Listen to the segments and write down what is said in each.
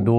2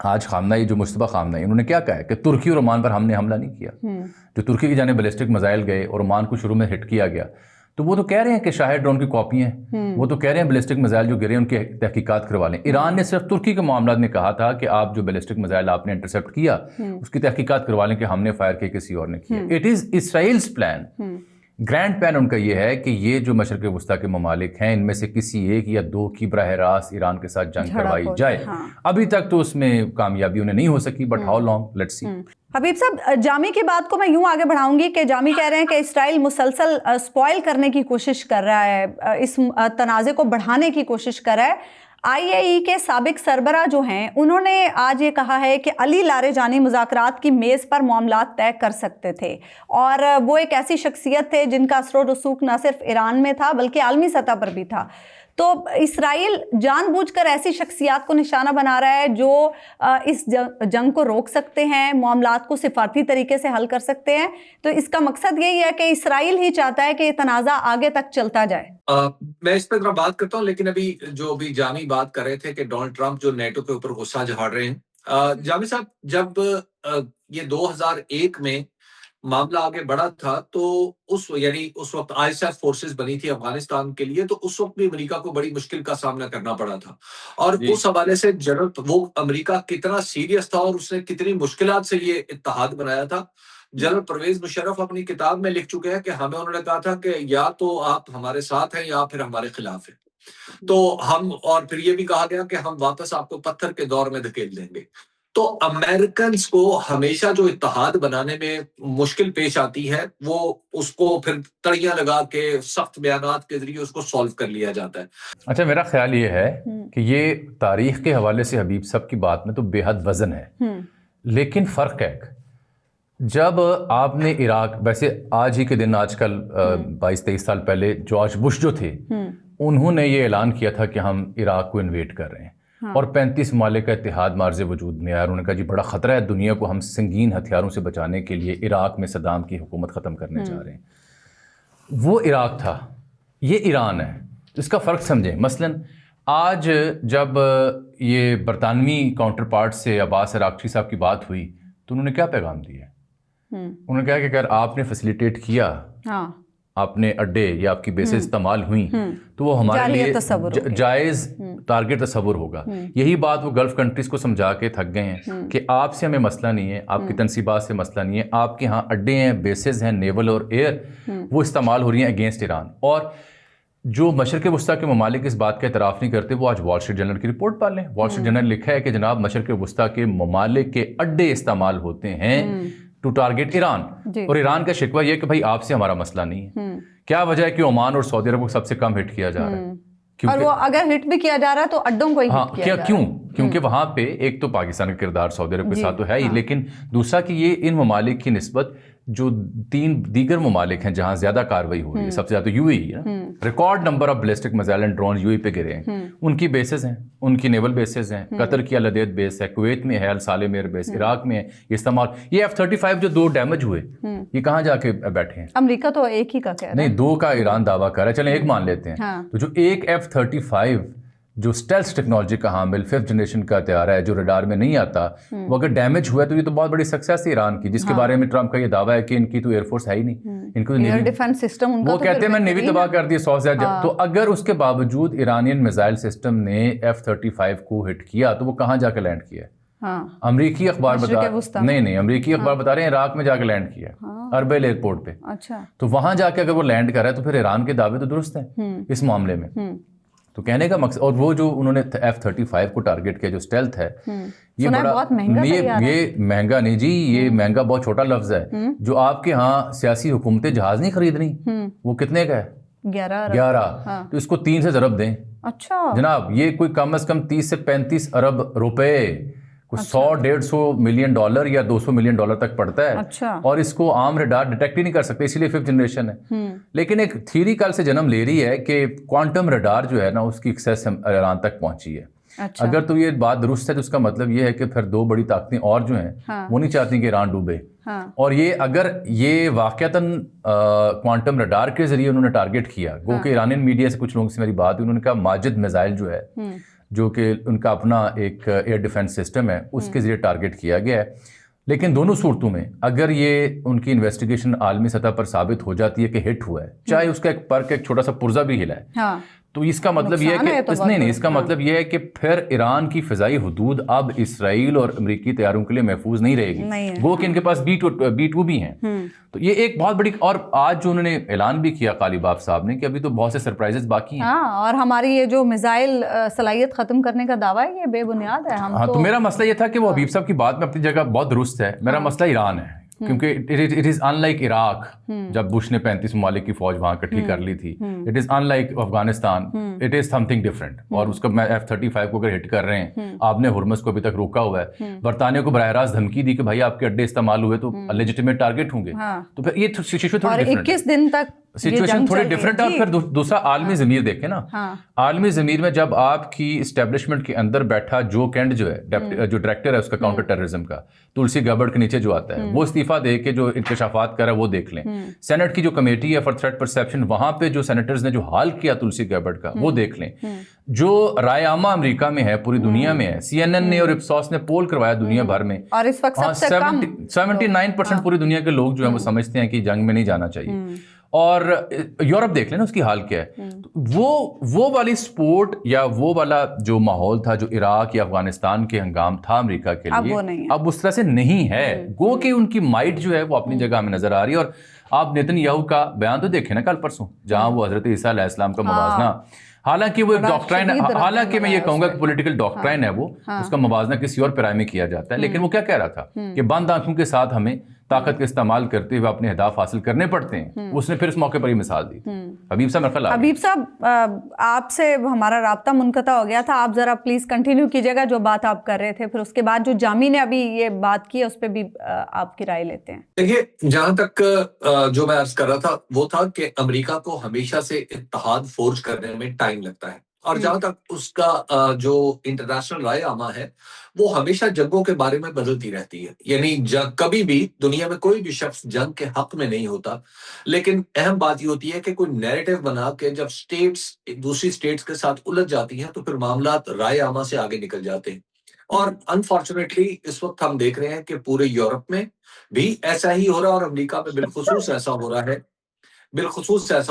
آج خامنئی جو مصطفیٰ خامنئی انہوں نے کیا کہا ہے کہ ترکی اور عمان پر ہم نے حملہ نہیں کیا. جو ترکی کی جانب بیلسٹک میزائل گئے اور عمان کو شروع میں ہٹ کیا گیا تو وہ تو کہہ رہے ہیں کہ شاہد ڈرون کی کاپی ہیں, وہ تو کہہ رہے ہیں بیلسٹک میزائل جو گرے ان کی تحقیقات کروا لیں. ایران نے صرف ترکی کے معاملات میں کہا تھا کہ آپ جو بیلسٹک میزائل آپ نے انٹرسیپٹ کیا اس کی تحقیقات کروا لیں کہ ہم نے فائر کیا کسی اور نے کیا. It is Israel's plan, grand plan ان کا یہ ہے کہ یہ جو مشرق وسطیٰ کے ممالک ہیں ان میں سے کسی ایک یا دو کی براہ راست ایران کے ساتھ جنگ کروائی جائے. ابھی تک تو اس میں کامیابی انہیں نہیں ہو سکی, but how long let's see. Habib صاحب, جامی کی بات کو میں یوں آگے بڑھاؤں گی کہ جامی کہہ رہے ہیں کہ اسرائیل مسلسل اسپوائل کرنے کی کوشش کر رہا ہے, اس تنازع کو بڑھانے کی کوشش کر رہا ہے. آئی اے ای کے سابق سربراہ جو ہیں انہوں نے آج یہ کہا ہے کہ علی لاریجانی مذاکرات کی میز پر معاملات طے کر سکتے تھے, اور وہ ایک ایسی شخصیت تھے جن کا اثر و رسوخ نہ صرف ایران میں تھا بلکہ عالمی سطح پر بھی تھا. تو اسرائیل جان بوجھ کر ایسی شخصیات کو نشانہ بنا رہا ہے جو اس جنگ کو روک سکتے ہیں, معاملات کو سفارتی طریقے سے حل کر سکتے ہیں. تو اس کا مقصد یہی ہے کہ اسرائیل ہی چاہتا ہے کہ یہ تنازع آگے تک چلتا جائے. میں اس پہ ذرا بات کرتا ہوں, لیکن ابھی جو بھی جامی بات کر رہے تھے کہ ڈونلڈ ٹرمپ جو نیٹو کے اوپر غصہ جھاڑ رہے ہیں. جامی صاحب, جب یہ 2001 میں معاملہ آگے بڑھا تھا تو اس وقت ISAF فورسز بنی تھی افغانستان کے لیے, تو اس وقت بھی امریکہ کو بڑی مشکل کا سامنا کرنا پڑا تھا. اور اس حوالے سے وہ امریکہ کتنا سیریس تھا اور اس نے کتنی مشکلات سے یہ اتحاد بنایا تھا. جنرل پرویز مشرف اپنی کتاب میں لکھ چکے ہیں کہ ہمیں انہوں نے کہا تھا کہ یا تو آپ ہمارے ساتھ ہیں یا پھر ہمارے خلاف ہیں. تو اور پھر یہ بھی کہا گیا کہ ہم واپس آپ کو پتھر کے دور میں دھکیل دیں گے. تو امریکنز کو ہمیشہ جو اتحاد بنانے میں مشکل پیش آتی ہے وہ اس کو پھر تڑیاں لگا کے سخت بیانات کے ذریعے اس کو سولو کر لیا جاتا ہے. اچھا, میرا خیال یہ ہے کہ یہ تاریخ کے حوالے سے حبیب صاحب کی بات میں تو بے حد وزن ہے, لیکن فرق ہے جب آپ نے عراق, ویسے آج ہی کے دن آج کل 22-23 سال پہلے جارج بش جو تھے انہوں نے یہ اعلان کیا تھا کہ ہم عراق کو انویٹ کر رہے ہیں اور 35 ممالک کا اتحاد مارز وجود میں آیا. انہوں نے کہا جی بڑا خطرہ ہے دنیا کو, ہم سنگین ہتھیاروں سے بچانے کے لیے عراق میں صدام کی حکومت ختم کرنے جا رہے ہیں. وہ عراق تھا, یہ ایران ہے. اس کا فرق سمجھیں. مثلا آج جب یہ برطانوی کاؤنٹر پارٹ سے عباس عراقچی صاحب کی بات ہوئی تو انہوں نے کیا پیغام دیا؟ انہوں نے کہا کہ اگر آپ نے فیسیلیٹیٹ کیا, آپ نے اڈے یا آپ کی بیسز استعمال ہوئیں تو وہ ہمارے لیے جائز ٹارگٹ تصور ہوگا. یہی بات وہ گلف کنٹریز کو سمجھا کے تھک گئے ہیں کہ آپ سے ہمیں مسئلہ نہیں ہے, آپ کی تنصیبات سے مسئلہ نہیں ہے, آپ کے ہاں اڈے ہیں, بیسز ہیں, نیول اور ایئر, وہ استعمال ہو رہی ہیں اگینسٹ ایران. اور جو مشرق وسطیٰ کے ممالک اس بات کا اعتراف نہیں کرتے وہ آج وال اسٹریٹ جرنل کی رپورٹ پڑھ لیں. وال اسٹریٹ جرنل لکھا ہے کہ جناب مشرق وسطیٰ کے ممالک کے اڈے استعمال ہوتے ہیں ٹو ٹارگٹ ایران, اور ایران کا شکوہ یہ کہ بھائی آپ سے ہمارا مسئلہ نہیں ہے. کیا وجہ ہے کہ عمان اور سعودی عرب کو سب سے کم ہٹ کیا جا رہا ہے؟ اور وہ اگر ہٹ بھی کیا جا رہا ہے تو اڈوں کو ہی ہٹ کیا جا رہا ہے. کیوں؟ کیونکہ وہاں پہ ایک تو پاکستان کا کردار سعودی عرب کے ساتھ تو ہے ہی, لیکن دوسرا کہ یہ ان ممالک کی نسبت جو 3 دیگر ممالک ہیں جہاں زیادہ کاروائی ہو رہی ہے, سب سے زیادہ یو اے ای ہے. Record number of ballistic missile and drone U A پہ گرے ہیں. ان کی بیسز ہیں, ان کی نیول بیسز ہیں. قطر کی العدید بیس ہے, کویت میں ہے الصالم ایئر بیس, عراق میں ہے یہ استعمال. یہ F-35 جو 2 ڈیمیج ہوئے یہ کہاں جا کے بیٹھے ہیں؟ امریکہ تو ایک ہی کا کہہ رہا ہے, نہیں 2 کا ایران دعویٰ کر رہا ہے, چلیں ایک مان لیتے ہیں. تو جو ایک F-35 جو اسٹیلتھ ٹیکنالوجی کا حامل 5th جنریشن کا طیارہ ہے جو ریڈار میں نہیں آتا, وہ اگر ڈیمیج ہوا تو یہ تو بہت بڑی سکسیس ہے ایران کی, جس کے بارے میں ٹرمپ کا یہ دعویٰ ہے کہ ان کی تو ایئر فورس ہے ہی نہیں, ان کو ایئر ڈیفنس سسٹم ان کا, وہ کہتے ہیں میں نیوی تباہ کر دی 100 سے زیادہ. تو اگر اس کے باوجود ایرانین میزائل سسٹم نے F-35 کو ہٹ کیا تو وہ کہاں جا کے لینڈ کیا؟ امریکی اخبار نہیں امریکی اخبار بتا رہے ہیں عراق میں جا کے لینڈ کیا, اربیل ایئرپورٹ پہ. تو وہاں جا کے اگر وہ لینڈ کر رہا ہے تو پھر ایران کے دعوے تو درست ہیں اس معاملے میں. تو کہنے کا مقصد, اور وہ جو انہوں نے F-35 کو ٹارگٹ کیا جو اسٹیلتھ ہے, یہ بڑا یہ مہنگا نہیں جی, یہ مہنگا بہت چھوٹا لفظ ہے. جو آپ کے ہاں سیاسی حکومتیں جہاز نہیں خرید رہی وہ کتنے کا ہے؟ 11. تو اس کو 3 سے ضرب دیں. اچھا جناب, یہ کوئی کم از کم 30 سے 35 ارب روپے, 100-150 ملین ڈالر یا 200 ملین ڈالر تک پڑتا ہے. اور اس کو عام ریڈار ڈیٹیکٹ ہی نہیں کر سکتے, اسی لیے 5th جنریشن ہے. لیکن ایک تھیوری کل سے جنم لے رہی ہے کہ کوانٹم ریڈار جو ہے نا اس کی ایکسیس ایران تک پہنچی ہے. اگر تو یہ بات درست ہے تو اس کا مطلب یہ ہے کہ پھر 2 بڑی طاقتیں اور جو ہیں وہ نہیں چاہتی کہ ایران ڈوبے. اور یہ اگر یہ واقعتاً کوانٹم ریڈار کے ذریعے انہوں نے ٹارگٹ کیا, گو کہ ایرانین میڈیا سے کچھ لوگوں سے میری بات ہوئی, انہوں نے کہا ماجد میزائل جو ہے جو کہ ان کا اپنا ایک ایئر ڈیفنس سسٹم ہے اس کے ذریعے ٹارگٹ کیا گیا ہے. لیکن دونوں صورتوں میں اگر یہ ان کی انویسٹیگیشن عالمی سطح پر ثابت ہو جاتی ہے کہ ہٹ ہوا ہے, چاہے اس کا ایک پر کا ایک چھوٹا سا پرزہ بھی ہلا ہے, تو اس کا مطلب یہ ہے کہ اس کا مطلب یہ ہے کہ پھر ایران کی فضائی حدود اب اسرائیل اور امریکی طیاروں کے لیے محفوظ نہیں رہے گی, وہ کہ ان کے پاس B-2 بھی ہیں. تو یہ ایک بہت بڑی, اور آج جو انہوں نے اعلان بھی کیا غالباف صاحب نے کہ ابھی تو بہت سے سرپرائزز باقی ہیں. اور ہماری یہ جو میزائل صلاحیت ختم کرنے کا دعویٰ ہے یہ بے بنیاد ہے. ہاں, تو میرا مسئلہ یہ تھا کہ وہ حبیب صاحب کی بات میں اپنی جگہ بہت درست ہے, میرا مسئلہ ایران ہے, کیونکہ it is in like Iraq جب بش نے 35 ممالک کی فوج وہاں اکٹھی کر لی تھی, it is in like Afghanistan, it is some thing different. اور اس کا میں F-35 کو اگر ہٹ کر رہے ہیں, آپ نے ہرمز کو ابھی تک روکا ہوا ہے, برطانیہ کو براہ راست دھمکی دی کہ بھائی آپ کے اڈے استعمال ہوئے تو لیجیٹیمیٹ ٹارگٹ ہوں گے, تو پھر یہ سچویشن تھوڑی ڈفرینٹ ہے. 21 دن تک سچویشن تھوڑی ڈفرینٹ ہے. اور پھر دوسرا عالمی ضمیر دیکھیں نا, عالمی ضمیر میں جب آپ کی اسٹیبلشمنٹ کے اندر بیٹھا جو کینڈ جو ہے, جو ڈائریکٹر ہے اس کا کاؤنٹر ٹیررزم کا, تلسی گیبرڈ کے نیچے جو آتا ہے, وہ استعفیٰ دے کے جو انکشافات کر رہا ہے وہ دیکھ لیں. سینٹ کی جو کمیٹی ہے فار تھریٹ پرسیپشن, وہاں پہ جو سینیٹرز نے جو حال کیا تلسی گیبرڈ کا وہ دیکھ لیں. جو رائے عامہ امریکہ میں ہے, پوری دنیا میں ہے, CNN نے اور اپسوس نے پول کروایا دنیا بھر میں, اور اس وقت 79% پوری دنیا کے لوگ جو ہیں وہ سمجھتے ہیں کہ جنگ میں نہیں جانا چاہیے. اور یورپ دیکھ لیں نا اس کی حال کیا ہے. وہ والی سپورٹ یا وہ والا جو ماحول تھا جو عراق یا افغانستان کے ہنگام تھا امریکہ کے لیے, اب اس طرح سے نہیں ہے. گو کہ ان کی مائٹ جو ہے وہ اپنی جگہ میں نظر آ رہی ہے. اور آپ نیتن یاہو کا بیان تو دیکھیں نا کل پرسوں, جہاں وہ حضرت عیسیٰ علیہ السلام کا موازنہ, حالانکہ وہ ایک ڈاکٹرائن ہے, حالانکہ میں یہ کہوں گا کہ پولیٹیکل ڈاکٹرائن ہے وہ, اس کا موازنہ کسی اور پیرائے میں کیا جاتا ہے, لیکن وہ کیا کہہ رہا تھا کہ بند آنکھوں کے ساتھ ہمیں طاقت کا استعمال کرتے ہوئے اپنے اہداف حاصل کرنے پڑتے ہیں. اس نے پھر اس موقع پر یہ مثال دی. حبیب صاحب, حبیب صاحب آپ سے ہمارا رابطہ منقطع ہو گیا تھا, آپ ذرا پلیز کنٹینیو کیجیے گا جو بات آپ کر رہے تھے, پھر اس کے بعد جو جامی نے ابھی یہ بات کی ہے اس پہ بھی آپ کی رائے لیتے ہیں. دیکھیے, جہاں تک جو میں عرض کر رہا تھا وہ تھا کہ امریکہ کو ہمیشہ سے اتحاد فورج کرنے میں ٹائم لگتا ہے, اور جہاں تک اس کا جو انٹرنیشنل رائے عامہ ہے وہ ہمیشہ جنگوں کے بارے میں بدلتی رہتی ہے. یعنی کبھی بھی دنیا میں کوئی بھی شخص جنگ کے حق میں نہیں ہوتا, لیکن اہم بات یہ ہوتی ہے کہ کوئی نیریٹو بنا کے جب سٹیٹس دوسری سٹیٹس کے ساتھ الجھ جاتی ہیں تو پھر معاملات رائے عامہ سے آگے نکل جاتے ہیں. اور انفارچونیٹلی اس وقت ہم دیکھ رہے ہیں کہ پورے یورپ میں بھی ایسا ہی ہو رہا ہے, اور امریکہ میں بالخصوص ایسا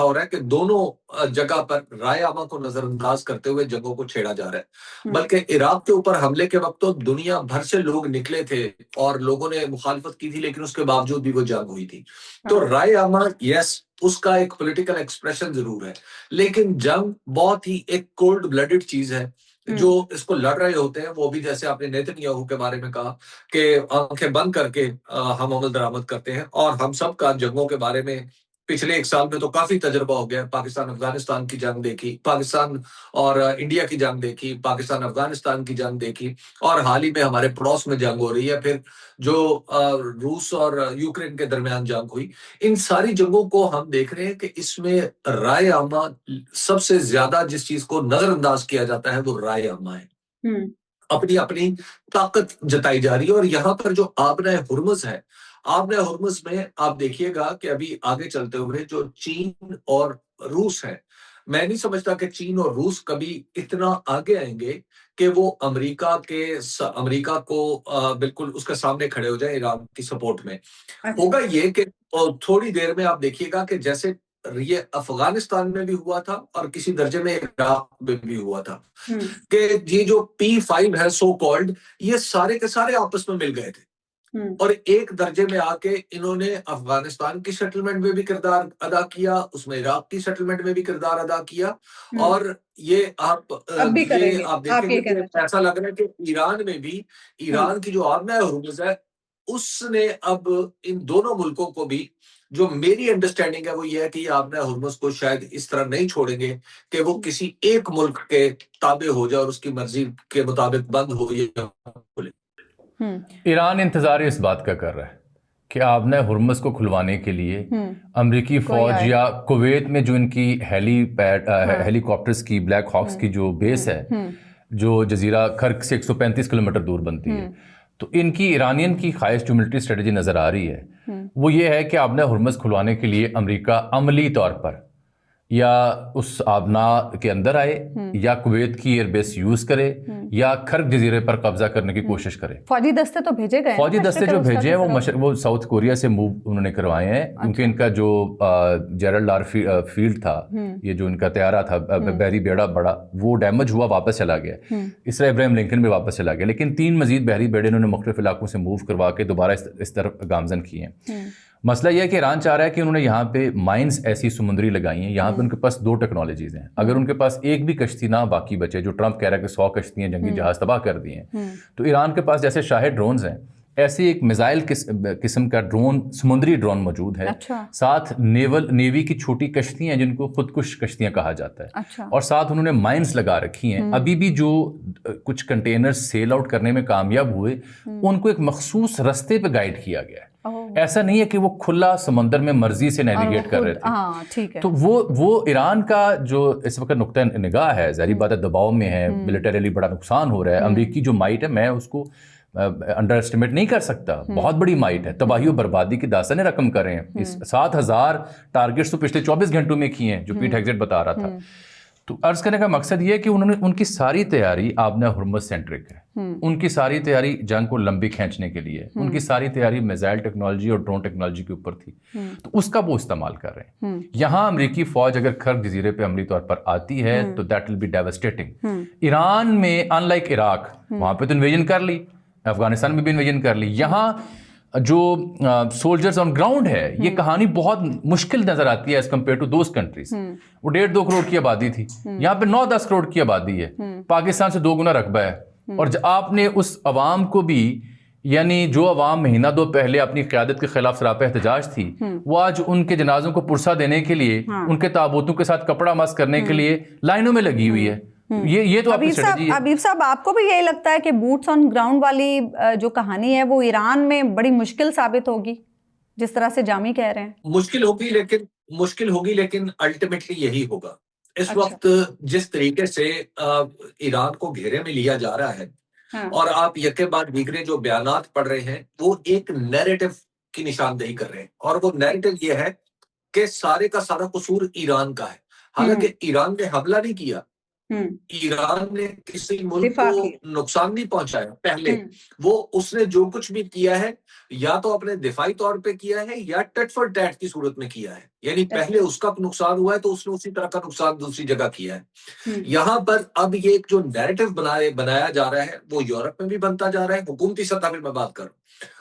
ہو رہا ہے کہ دونوں جگہ پر رائے عامہ کو نظر انداز کرتے ہوئے جنگوں کو چھیڑا جا رہا ہے. بلکہ عراق کے اوپر حملے کے وقت تو دنیا بھر سے لوگ نکلے تھے اور لوگوں نے مخالفت کی تھی, لیکن اس کے باوجود بھی وہ جنگ ہوئی تھی. تو رائے عامہ یس اس کا ایک پولیٹیکل ایکسپریشن ضرور ہے, لیکن جنگ بہت ہی ایک کولڈ بلڈڈ چیز ہے. جو اس کو لڑ رہے ہوتے ہیں وہ بھی, جیسے آپ نے نیتن یاہو کے بارے میں کہا کہ آنکھیں بند کر کے ہم عمل درآمد کرتے ہیں, اور ہم سب کا جنگوں کے بارے میں پچھلے ایک سال میں تو کافی تجربہ ہو گیا. پاکستان افغانستان کی جنگ دیکھی, پاکستان اور انڈیا کی جنگ دیکھی, پاکستان افغانستان کی جنگ دیکھی, اور حال ہی میں ہمارے پڑوس میں جنگ ہو رہی ہے, پھر جو روس اور یوکرین کے درمیان جنگ ہوئی. ان ساری جنگوں کو ہم دیکھ رہے ہیں کہ اس میں رائے عامہ سب سے زیادہ جس چیز کو نظر انداز کیا جاتا ہے وہ رائے عامہ ہے. اپنی اپنی طاقت جتائی جا رہی ہے. اور یہاں پر جو آبنۂ ہرمز ہے, آبنۂ ہرمز میں آپ دیکھیے گا کہ ابھی آگے چلتے ہوئے جو چین اور روس ہے, میں نہیں سمجھتا کہ چین اور روس کبھی اتنا آگے آئیں گے کہ وہ امریکہ کو بالکل اس کے سامنے کھڑے ہو جائیں ایران کی سپورٹ میں. ہوگا یہ کہ تھوڑی دیر میں آپ دیکھیے گا کہ جیسے یہ افغانستان میں بھی ہوا تھا اور کسی درجے میں عراق میں بھی ہوا تھا, کہ یہ جو P5 ہے سو کالڈ, یہ سارے کے سارے آپس میں مل گئے تھے, اور ایک درجے میں آ کے انہوں نے افغانستان کی سیٹلمنٹ میں بھی کردار ادا کیا, اس میں عراق کی سیٹلمنٹ میں بھی کردار ادا کیا. اور یہ آپ دیکھیں گے ایسا لگ رہا ہے کہ ایران میں بھی, ایران کی جو آبنۂ ہرمز ہے اس نے اب ان دونوں ملکوں کو بھی, جو میری انڈرسٹینڈنگ ہے وہ یہ ہے کہ یہ آبنۂ ہرمز کو شاید اس طرح نہیں چھوڑیں گے کہ وہ کسی ایک ملک کے تابع ہو جائے اور اس کی مرضی کے مطابق بند ہو یا کھلے. ایران انتظار اس بات کا کر رہا ہے کہ آبنۂ ہرمز کو کھلوانے کے لیے امریکی فوج یا کویت میں جو ان کی ہیلی کاپٹرز کی بلیک ہاکس کی جو بیس ہے, جو جزیرہ کرک سے 135 کلومیٹر دور بنتی ہے, تو ان کی ایرانین کی خواہش جو ملٹری اسٹریٹجی نظر آ رہی ہے وہ یہ ہے کہ آبنۂ ہرمز کھلوانے کے لیے امریکہ عملی طور پر یا اس آبنا کے اندر آئے یا کویت کی ایئر بیس یوز کرے یا خرق جزیرے پر قبضہ کرنے کی کوشش کرے. فوجی دستے تو بھیجے گئے, فوجی دستے جو بھیجے ہیں وہ ساؤتھ کوریا سے موو انہوں نے کروائے ہیں, کیونکہ ان کا جو جیرلڈ آر فیلڈ تھا, یہ جو ان کا طیارہ تھا بحری بیڑا بڑا, وہ ڈیمیج ہوا, واپس چلا گیا. اس طرح ابراہیم لنکن بھی واپس چلا گیا, لیکن 3 مزید بحری بیڑے انہوں نے مختلف علاقوں سے موو کروا کے دوبارہ اس طرف گامزن کیے ہیں. مسئلہ یہ ہے کہ ایران چاہ رہا ہے کہ انہوں نے یہاں پہ مائنز ایسی سمندری لگائی ہیں, یہاں پہ ان کے پاس 2 ٹیکنالوجیز ہیں. اگر ان کے پاس ایک بھی کشتی نہ باقی بچے, جو ٹرمپ کہہ رہا ہے کہ 100 کشتیاں جنگی جہاز تباہ کر دی ہیں, تو ایران کے پاس جیسے شاہد ڈرونز ہیں, ایسی ایک میزائل قسم کا ڈرون, سمندری ڈرون موجود ہے. ساتھ نیوی کی چھوٹی کشتیاں ہیں جن کو خودکش کشتیاں کہا جاتا ہے, اور ساتھ انہوں نے مائنز لگا رکھی ہیں. ابھی بھی جو کچھ کنٹینر سیل آؤٹ کرنے میں کامیاب ہوئے, ان کو ایک مخصوص رستے پہ گائیڈ کیا گیا ہے. ایسا نہیں ہے کہ وہ کھلا سمندر میں مرضی سے نیویگیٹ کر رہے تھے. تو وہ ایران کا جو اس وقت نقطہ نگاہ ہے, ظاہری بات ہے دباؤ میں ہے, ملٹریلی بڑا نقصان ہو رہا ہے. امریکی جو مائٹ ہے, میں اس کو انڈر اسٹیمیٹ نہیں کر سکتا, بہت بڑی مائٹ ہے. تباہی و بربادی کی داستان رقم کر رہے ہیں. 7,000 ٹارگیٹس تو پچھلے 24 گھنٹوں میں کیے ہیں, جو پیٹ ہیگزیٹ بتا رہا تھا. تو عرض کرنے کا مقصد یہ ہے کہ انہوں نے ان کی ساری تیاری آبنا ہرمز سینٹرک ہے. ان کی ساری تیاری جنگ کو لمبی کھینچنے کے لیے, ان کی ساری تیاری میزائل ٹیکنالوجی اور ڈرون ٹیکنالوجی کے اوپر تھی. تو اس کا وہ استعمال کر رہے ہیں. یہاں امریکی فوج اگر خرق جزیرے پہ عملی طور پر آتی ہے تو that will be devastating. Iran میں ان لائک عراق, وہاں پہ تو انویژن کر لی, افغانستان میں بھی انویژن کر لی, یہاں جو سولجرز آن گراؤنڈ ہے, یہ کہانی بہت مشکل نظر آتی ہے as compared to those countries. وہ 1.5-2 کروڑ کی آبادی تھی, یہاں پہ 9-10 کروڑ کی آبادی ہے, پاکستان سے 2 گنا رقبہ ہے. اور آپ نے اس عوام کو بھی, یعنی جو عوام مہینہ 2 پہلے اپنی قیادت کے خلاف سراپا احتجاج تھی, وہ آج ان کے جنازوں کو پرسا دینے کے لیے, ان کے تابوتوں کے ساتھ کپڑا مس کرنے کے لیے لائنوں میں لگی ہوئی ہے. یہ تو حبیب صاحب, آپ کو بھی یہی لگتا ہے کہ بوٹس آن گراؤنڈ والی جو کہانی ہے وہ ایران میں بڑی مشکل ثابت ہوگی, جس طرح سے جامی کہہ رہے ہیں؟ مشکل ہوگی لیکن الٹیمیٹلی یہی ہوگا. اس وقت جس طریقے سے ایران کو گھیرے میں لیا جا رہا ہے, اور آپ یکے بعد دیگرے جو بیانات پڑھ رہے ہیں, وہ ایک نیریٹو کی نشاندہی کر رہے ہیں. اور وہ نیریٹو یہ ہے کہ سارے کا سارا قصور ایران کا ہے, حالانکہ ایران نے حملہ نہیں کیا, ایران نے کسی ملک کو نقصان نہیں پہنچایا. پہلے وہ اس نے جو کچھ بھی کیا ہے یا تو اپنے دفاعی طور پہ کیا ہے یا ٹٹ فار ٹیٹ کی صورت میں کیا ہے. یعنی پہلے اس کا نقصان ہوا ہے تو اس نے اسی طرح کا نقصان دوسری جگہ کیا ہے. یہاں پر اب یہ ایک جو نیریٹو بنایا جا رہا ہے, وہ یورپ میں بھی بنتا جا رہا ہے, حکومتی سطح پہ میں بات کروں,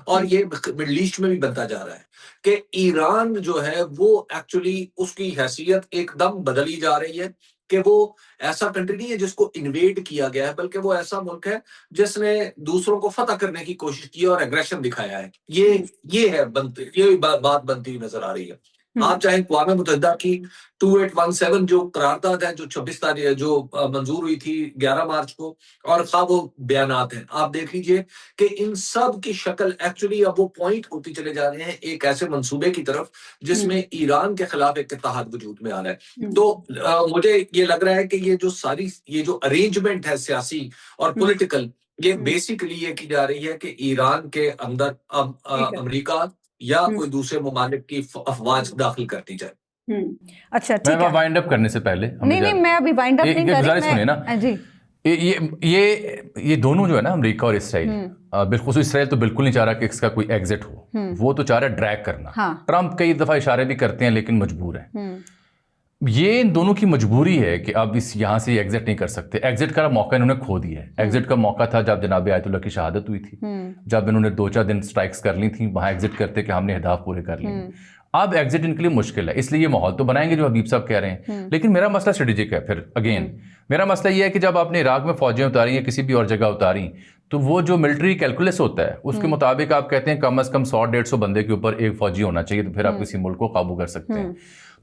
اور یہ مڈل ایسٹ میں بھی بنتا جا رہا ہے کہ ایران جو ہے وہ ایکچولی اس کی حیثیت ایک دم بدلی جا رہی ہے کہ وہ ایسا کنٹری نہیں ہے جس کو انویڈ کیا گیا ہے, بلکہ وہ ایسا ملک ہے جس نے دوسروں کو فتح کرنے کی کوشش کی اور ایگریشن دکھایا ہے. یہ بات بنتی ہوئی نظر آ رہی ہے. آپ چاہے اقوام متحدہ کی 2817 جو قرارداد ہے جو 26 تاریخ جو منظور ہوئی تھی 11 مارچ کو, اور خواہ وہ بیانات ہیں, آپ دیکھ لیجئے کہ ان سب کی شکل ایکچولی اب وہ پوائنٹ ہوتی چلے جا رہے ہیں ایک ایسے منصوبے کی طرف جس میں ایران کے خلاف ایک اتحاد وجود میں آ رہا ہے. تو مجھے یہ لگ رہا ہے کہ یہ جو ارینجمنٹ ہے سیاسی اور پولیٹیکل, یہ بیسیکلی یہ کی جا رہی ہے کہ ایران کے اندر اب امریکہ یا کوئی دوسرے ممالک کی افواج داخل کرتی جائے. اچھا ٹھیک ہے, میں وائنڈ اپ کرنے سے پہلے نہیں میں ابھی وائنڈ اپ نہیں کر رہی, سنیں نا جی. یہ دونوں جو ہے نا, امریکہ اور اسرائیل, بالخصوص اسرائیل تو بالکل نہیں چاہ رہا کہ اس کا کوئی ایگزٹ ہو, وہ تو چاہ رہا ہے ڈریگ کرنا. ٹرمپ کئی دفعہ اشارے بھی کرتے ہیں لیکن مجبور ہے. یہ ان دونوں کی مجبوری ہے کہ اب یہاں سے ایگزٹ نہیں کر سکتے. ایگزٹ کا موقع انہوں نے کھو دیا ہے. ایگزٹ کا موقع تھا جب جناب آیت اللہ کی شہادت ہوئی تھی, جب انہوں نے 2-4 دن سٹرائکس کر لی تھیں, وہاں ایگزٹ کرتے کہ ہم نے اہداف پورے کر لیے. اب ایگزٹ ان کے لیے مشکل ہے, اس لیے یہ ماحول تو بنائیں گے جو حبیب صاحب کہہ رہے ہیں, لیکن میرا مسئلہ اسٹریٹجک ہے. پھر اگین میرا مسئلہ یہ ہے کہ جب آپ نے عراق میں فوجیں اتاری یا کسی بھی اور جگہ اتاری, تو وہ جو ملٹری کیلکولیس ہوتا ہے اس کے مطابق آپ کہتے ہیں کم از کم 100-150 بندے کے اوپر ایک فوجی ہونا چاہیے, تو پھر آپ کسی ملک کو قابو کر سکتے ہیں.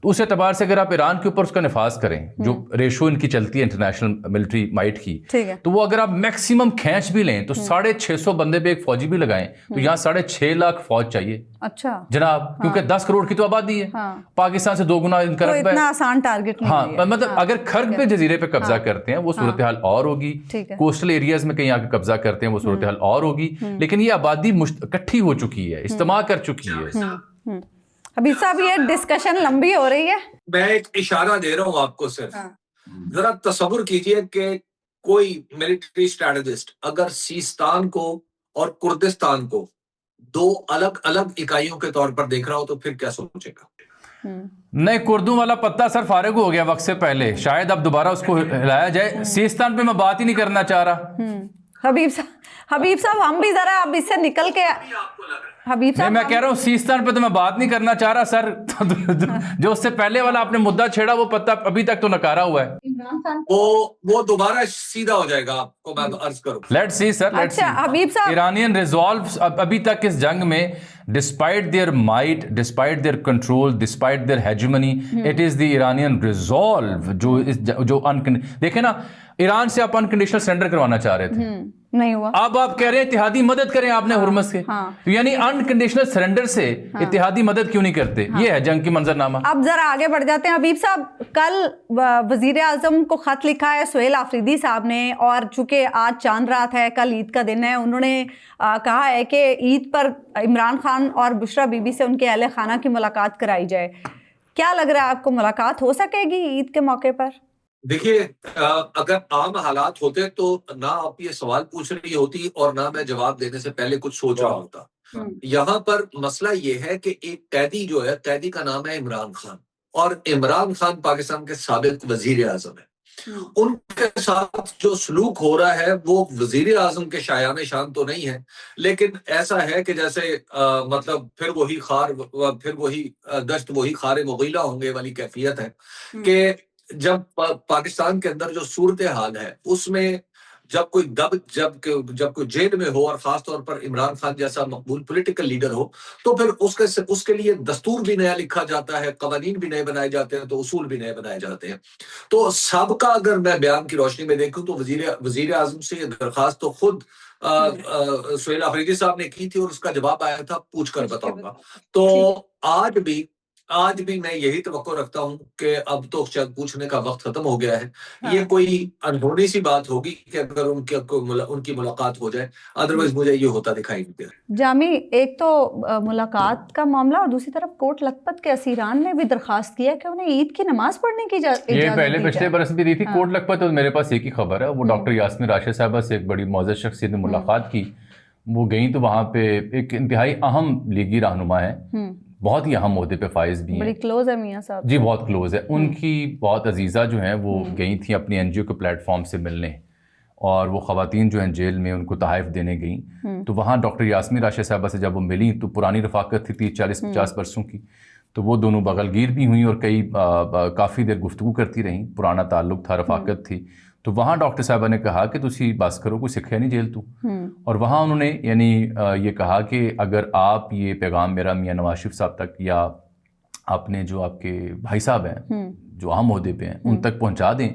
تو اس اعتبار سے اگر آپ ایران کے اوپر اس کا نفاذ کریں, جو ریشو ان کی چلتی ہے انٹرنیشنل ملٹری مائٹ کی, تو وہ اگر آپ میکسیمم کھینچ بھی لیں تو 650 بندے پہ ایک فوجی بھی لگائیں تو یہاں 6.5 لاکھ فوج چاہیے. اچھا جناب, کیونکہ 10 کروڑ کی تو آبادی ہے, پاکستان سے 2 گنا ان کا رقبہ ہے. اتنا آسان ٹارگٹ نہیں ہے. ہاں, مطلب اگر خرق پہ جزیرے پہ قبضہ کرتے ہیں وہ صورتحال اور ہوگی, کوسٹل ایریاز میں کہیں آ کے قبضہ کرتے ہیں وہ صورتحال اور ہوگی, لیکن یہ آبادی اکٹھی ہو چکی ہے, اجتماع کر چکی ہے. حبیب صاحب یہ ڈسکشن لمبی ہو رہی ہے. میں ایک اشارہ دے رہا ہوں آپ کو صرف. ذرا تصور کیجئے کہ کوئی ملٹری اسٹریٹجسٹ اگر سیستان کو اور کردستان کو دو الگ الگ اکائیوں کے طور پر دیکھ رہا ہو تو پھر کیا سوچے گا؟ نہیں، کردوں والا پتہ سر فارغ ہو گیا وقت سے پہلے، شاید اب دوبارہ اس کو ہلایا جائے. سیستان پہ میں بات ہی نہیں کرنا چاہ رہا. حبیب صاحب ہم بھی ذرا اب اس سے نکل کے حبیب صاحب میں کہہ رہا ہوں سیستان پہ تو میں بات نہیں کرنا چاہ رہا سر. جو اس سے پہلے والا آپ نے مدعا چھیڑا وہ پتہ ابھی تک تو نکارا ہوا ہے. وہ دوبارہ سیدھا ہو جائے گا آپ کو میں عرض کروں. Let's see sir, let's see. Habib صاحب ایرانین ریزالو ابھی تک اس جنگ میں despite their might, despite their control, despite their hegemony, it is the Iranian resolve جو دیکھیں نا، ایران سے آپ انکنڈیشنل سرنڈر کروانا چاہ رہے تھے، نہیں ہوا. اب آپ کہہ رہے ہیں اتحادی مدد کریں آپ نے ہرمز کے، تو یعنی انکنڈیشنل سرنڈر سے اتحادی مدد کیوں نہیں کرتے؟ یہ ہے جنگ کی منظرنامہ. اب ذرا آگے بڑھ جاتے ہیں. حبیب صاحب کل وزیر اعظم کو خط لکھا ہے سہیل آفریدی صاحب نے، اور چونکہ آج چاند رات ہے، کل عید کا دن ہے، انہوں نے کہا ہے کہ عید پر عمران خان اور بشرا بی بی سے ان کے اہل خانہ کی ملاقات کرائی جائے. کیا لگ رہا ہے آپ کو، ملاقات ہو سکے گی عید کے موقع پر؟ دیکھیے اگر عام حالات ہوتے تو نہ آپ یہ سوال پوچھ رہی ہوتی اور نہ میں جواب دینے سے پہلے کچھ سوچ رہا ہوتا. یہاں پر مسئلہ یہ ہے کہ ایک قیدی جو ہے، قیدی کا نام ہے عمران خان، اور عمران خان پاکستان کے سابق وزیر اعظم ہے. ان کے ساتھ جو سلوک ہو رہا ہے وہ وزیر اعظم کے شایان شان تو نہیں ہے، لیکن ایسا ہے کہ جیسے مطلب پھر وہی دشت وہی خار مغیلہ ہوں گے والی کیفیت ہے کہ جب پاکستان کے اندر جو صورتحال ہے اس میں جب کوئی جیل میں ہو، اور خاص طور پر عمران خان جیسا مقبول پولیٹیکل لیڈر ہو، تو پھر اس کے لیے دستور بھی نیا لکھا جاتا ہے، قوانین بھی نئے بنائے جاتے ہیں، تو اصول بھی نئے بنائے جاتے ہیں. تو سابقہ اگر میں بیان کی روشنی میں دیکھوں تو وزیر اعظم سے یہ درخواست تو خود سہیل آفریدی صاحب نے کی تھی، اور اس کا جواب آیا تھا پوچھ کر بتاؤں گا. تو آج بھی میں یہی توقع رکھتا ہوں کہ اب تو شاید پوچھنے کا وقت ختم ہو گیا ہے. یہ کوئی انہونی سی بات ہوگی کہ اگر ان کی ملاقات ہو جائے، ادروائز مجھے یہ ہوتا دکھائی نہیں دے. جامی، ایک تو ملاقات کا معاملہ، اور دوسری طرف کوٹ لکھپت کے اسیران نے بھی درخواست کیا کہ انہیں عید کی نماز پڑھنے کی اجازت یہ پہلے پچھلے برس بھی دی تھی. کوٹ لکھپت میرے پاس ایک ہی خبر ہے، وہ ڈاکٹر یاسمین راشد صاحبہ سے ایک بڑی معزز شخصیت نے ملاقات کی. وہ گئیں تو وہاں پہ ایک انتہائی اہم لیگی رہنما ہے، بہت ہی اہم عہدے پہ فائز بھی ہیں، بڑی کلوز ہے میاں صاحب جی، بہت کلوز ہے. ان کی بہت عزیزہ جو ہیں وہ گئی تھیں اپنی این جی او کے پلیٹ فارم سے ملنے، اور وہ خواتین جو ہیں جیل میں ان کو تحائف دینے گئیں. تو وہاں ڈاکٹر یاسمین راشد صاحبہ سے جب وہ ملی تو پرانی رفاقت تھی 30-40-50 برسوں کی، تو وہ دونوں بغل گیر بھی ہوئیں اور کافی دیر گفتگو کرتی رہیں. پرانا تعلق تھا، رفاقت تھی. تو وہاں ڈاکٹر صاحبہ نے کہا کہ تسی بس کرو، کوئی سکھیا نہیں جیل تو. اور وہاں انہوں نے یعنی یہ کہا کہ اگر آپ یہ پیغام میرا میاں نواز شریف صاحب تک، یا آپ نے جو آپ کے بھائی صاحب ہیں جو اہم عہدے پہ ہیں ان تک پہنچا دیں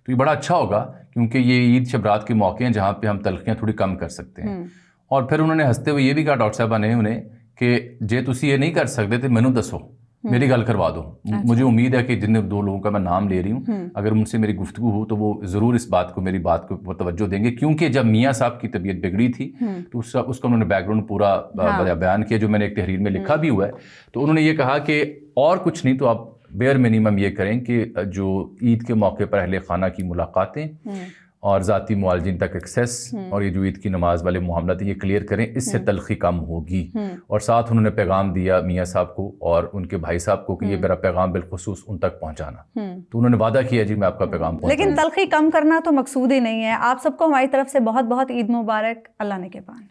تو یہ بڑا اچھا ہوگا، کیونکہ یہ عید شب رات کے موقع ہیں جہاں پہ ہم تلخیاں تھوڑی کم کر سکتے ہیں. اور پھر انہوں نے ہنستے ہوئے یہ بھی کہا ڈاکٹر صاحبہ نے انہیں کہ جے تسی یہ نہیں کر سکتے تو مینوں دسو، میری گل کروا دو. مجھے امید ہے کہ جن 2 لوگوں کا میں نام لے رہی ہوں، اگر ان سے میری گفتگو ہو تو وہ ضرور اس بات کو، میری بات کو توجہ دیں گے. کیونکہ جب میاں صاحب کی طبیعت بگڑی تھی تو اس کا انہوں نے بیک گراؤنڈ پورا بیان کیا، جو میں نے ایک تحریر میں لکھا بھی ہوا ہے. تو انہوں نے یہ کہا کہ اور کچھ نہیں تو آپ بیئر منیمم یہ کریں کہ جو عید کے موقع پر اہل خانہ کی ملاقاتیں اور ذاتی معالجین تک ایکسیس اور یہ جو عید کی نماز والے معاملات یہ کلیئر کریں، اس سے تلخی کم ہوگی. اور ساتھ انہوں نے پیغام دیا میاں صاحب کو اور ان کے بھائی صاحب کو کہ یہ میرا پیغام بالخصوص ان تک پہنچانا. تو انہوں نے وعدہ کیا جی میں آپ کا پیغام پہنچاؤں. لیکن تلخی کم کرنا تو مقصود ہی نہیں ہے. آپ سب کو ہماری طرف سے بہت بہت عید مبارک. اللہ نے کے پان.